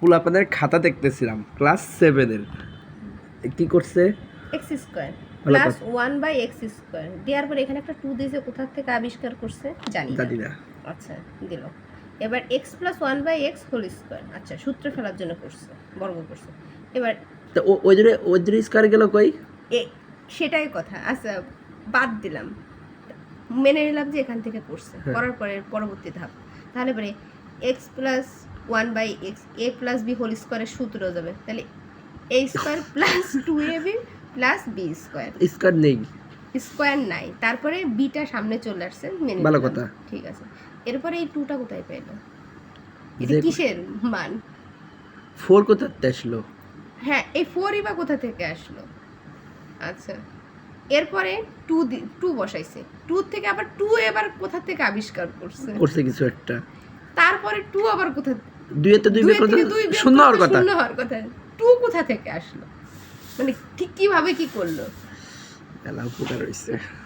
পোলাপানের খাতা দেখতেছিলাম ক্লাস 7 এর কি করছে এক্স স্কোয়ার প্লাস 1/x² দেওয়ার পরে এখানে একটা 2 দিয়েছে, কোথা থেকে আবিষ্কার করছে জানি না। আচ্ছা দিল। এবার x + 1/x² আচ্ছা সূত্র ফেলার জন্য করছে, বর্গ করছে। এবার তো ওই দূরে স্কয়ার গেল কই? সেটাই কথা। আচ্ছা বাদ দিলাম, মেনে নিলাম যে এখান থেকে করছে, করার পরে পরবর্তী ধাপ তাহলে পরে x + 1/x a + b² এর সূত্র যাবে, তাহলে a² + 2ab + b²। স্কয়ার নেই, স্কয়ার নাই, তারপরে বিটা সামনে চলে আসছে, মেনে ভালো নিলাম। কথা। ঠিক আছে, এরপরে এই 2টা কোথায় পেলো? এটা কিসের মান? 4 কোথা থেকে আসলো? হ্যাঁ এই 4ই বা কোথা থেকে আসলো? আচ্ছা এরপরে 2 বসাইছে, 2 থেকে আবার 2 এবার কোথা থেকে আবিষ্কার করছে কিছু একটা। তারপরে 2 আবার কোথা, 2 এর 2 বের করতে শূন্য হওয়ার কথা। 2 কোথা থেকে আসলো, মানে ঠিক কিভাবে কি করলো? এলা উপকার হইছে।